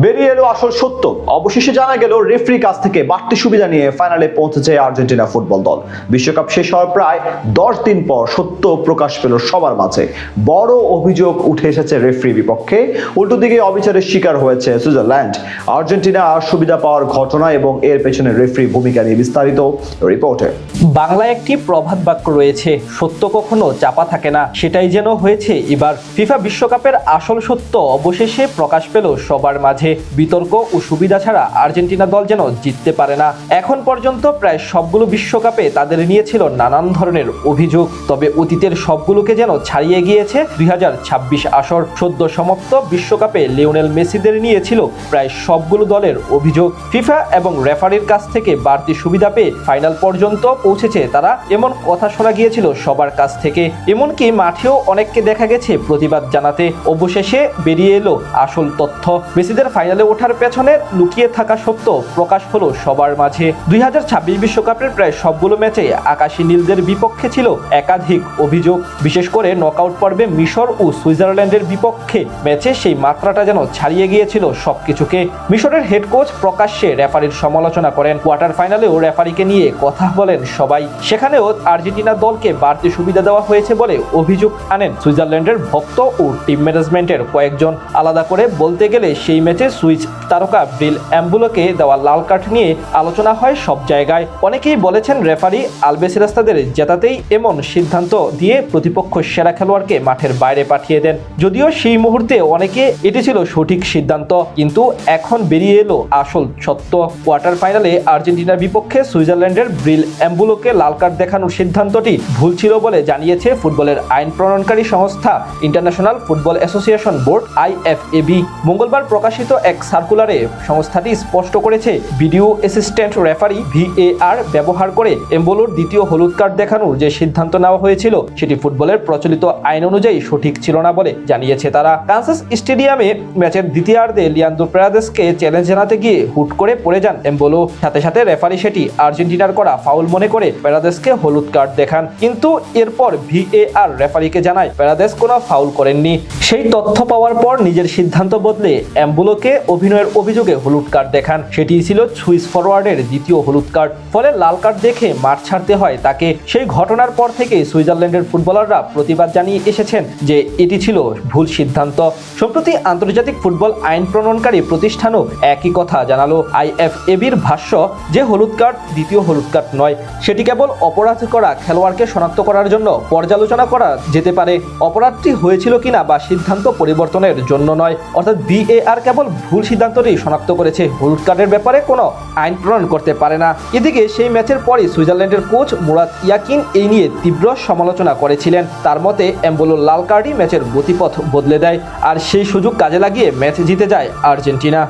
বেরিয়ে এলো আসল সত্য। অবশেষে জানা গেল রেফারির কাছ থেকে বাড়তি সুবিধা নিয়ে ফাইনালে পৌঁছেছে আর্জেন্টিনা ফুটবল দল। বিশ্বকাপ শেষ হওয়ার প্রায় 10 দিন পর সত্য প্রকাশ পেল সবার মাঝে। বড় অভিযোগ উঠে এসেছে রেফারির বিপক্ষে। উল্টো দিকে অবিচারের শিকার হয়েছে সুইজারল্যান্ড। আর্জেন্টিনা সুবিধা পাওয়ার ঘটনা এবং এর পেছনে রেফারির ভূমিকা নিয়ে বিস্তারিত রিপোর্টে। বাংলায় একটি প্রবাদ বাক্য রয়েছে, সত্য কখনো চাপা থাকে না। সেটাই যেন হয়েছে এবার। ফিফা বিশ্বকাপের আসল সত্য অবশেষে প্রকাশ পেল সবার মাঝে। বিতর্ক ও সুবিধা ছাড়া আর্জেন্টিনা দল যেন জিততে পারে না। এখন পর্যন্ত প্রায় সবগুলো বিশ্বকাপে তাদের নিয়েছিল নানান ধরনের অভিযোগ, তবে অতীতের সবগুলোকে যেন ছাড়িয়ে গিয়েছে 2026 আসর। সদ্য সমাপ্ত বিশ্বকাপে লিওনেল মেসিদের নিয়েছিল প্রায় সবগুলো দলের অভিযোগ। ফিফা এবং রেফারির কাছ থেকে বাড়তি সুবিধা পেয়ে ফাইনাল পর্যন্ত পৌঁছেছে তারা, এমন কথা শোনা গিয়েছিল সবার কাছ থেকে। এমনকি মাঠেও অনেককে দেখা গেছে প্রতিবাদ জানাতে। অবশেষে বেরিয়ে এলো আসল তথ্য। মেসিদের ফাইনালে ওঠার পেছনে লুকিয়ে থাকা সত্য প্রকাশ হলো সবার মাঝে। 2026 বিশ্বকাপের প্রায় সবগুলো ম্যাচে আকাশী নীলদের বিপক্ষে ছিল একাধিক অভিযোগ। বিশেষ করে নকআউট পর্বে মিশর ও সুইজারল্যান্ডের বিপক্ষে ম্যাচে সেই মাত্রাটা যেন ছাড়িয়ে গিয়েছিল সবকিছুকে। মিশরের হেড কোচ প্রকাশ্যে রেফারির সমালোচনা করেন। কোয়ার্টার ফাইনালেও রেফারিকে নিয়ে কথা বলেন সবাই। সেখানেও আর্জেন্টিনা দলকে বাড়তি সুবিধা দেওয়া হয়েছে বলে অভিযোগ আনেন সুইজারল্যান্ডের ভক্ত ও টিম ম্যানেজমেন্টের কয়েকজন। আলাদা করে বলতে গেলে সেই ম্যাচে সুইস তারকা ব্রিল অ্যাম্বুলোকে দেওয়া লাল কার্ড নিয়ে আলোচনা হয় সব জায়গায়। অনেকেই বলেছেন রেফারি আলবেসেরাস্তাদের জেতাতেই এমন সিদ্ধান্ত দিয়ে প্রতিপক্ষ সেরা খেলোয়াড়কে মাঠের বাইরে পাঠিয়ে দেন। যদিও সেই মুহূর্তে অনেকে এটি ছিল সঠিক সিদ্ধান্ত, কিন্তু এখন বেরিয়ে এলো আসল সত্য। কোয়ার্টার ফাইনালে আর্জেন্টিনার বিপক্ষে সুইজারল্যান্ডের ব্রিল অ্যাম্বুলোকে লাল কার্ড দেখানোর সিদ্ধান্তটি ভুল ছিল বলে জানিয়েছে ফুটবলের আইন প্রণয়নকারী সংস্থা international football association board IFAB। মঙ্গলবার প্রকাশিত এক সার্কুলারে সংস্থাটি স্পষ্ট করেছে, ভিডিও অ্যাসিস্ট্যান্ট রেফারি VAR ব্যবহার করে এম্বোলোর দ্বিতীয় হলুদ কার্ড দেখানোর যে সিদ্ধান্ত নেওয়া হয়েছিল সেটি ফুটবলের প্রচলিত আইন অনুযায়ী সঠিক ছিল না বলে জানিয়েছে তারা। কানসাস স্টেডিয়ামে ম্যাচের দ্বিতীয়ার্ধে লিয়ান্দ্রো পেরাদেসকে চ্যালেঞ্জ জানাতে গিয়ে হুট করে পড়ে যান এম্বোলো। সাথে সাথে রেফারি সেটি আর্জেন্টিনার করা ফাউল মনে করে পেরাদেসকে হলুদ কার্ড দেখান। কিন্তু এরপর VAR রেফারিকে জানায় পেরাদেস কোনো ফাউল করেননি। সেই তথ্য পাওয়ার পর নিজের সিদ্ধান্ত বদলে এম্বোলোকে অভিনয়ের অভিযোগে হলুদ কার্ড দেখান। সেটি ছিল সুইস ফরওয়ার্ডের দ্বিতীয় হলুদ কার্ড। ফলে লাল কার্ড দেখে মাঠ ছাড়তে হয় তাকে। সেই ঘটনার পর থেকে সুইজারল্যান্ডের ফুটবলাররা প্রতিবাদ জানিয়ে এসেছেন যে এটি ছিল ভুল সিদ্ধান্ত। সম্প্রতি আন্তর্জাতিক ফুটবল আইন প্রণয়নকারী প্রতিষ্ঠানও একই কথা জানালো। IFABর ভাষ্য, যে হলুদ কার্ড দ্বিতীয় হলুদ কার্ড নয়, সেটি কেবল অপরাধ করা খেলোয়াড়কে শনাক্ত করার জন্য পর্যালোচনা করা যেতে পারে। অপরাধটি হয়েছিল কিনা বা সিদ্ধান্ত পরিবর্তনের জন্য নয়। অর্থাৎ VAR কেবল ভুল সিদ্ধান্তটি শনাক্ত করেছে, হলুদ কার্ডের ব্যাপারে কোনো আইন প্রণয়ন করতে পারে না। এদিকে সেই ম্যাচের পরই সুইজারল্যান্ডের কোচ মুরাদ ইয়াকিন এই নিয়ে তীব্র সমালোচনা করেছিলেন। তার মতে এম্বোলোর লাল কার্ডই ম্যাচের গতিপথ বদলে দেয়, আর সেই সুযোগ কাজে লাগিয়ে ম্যাচ জিতে যায় আর্জেন্টিনা।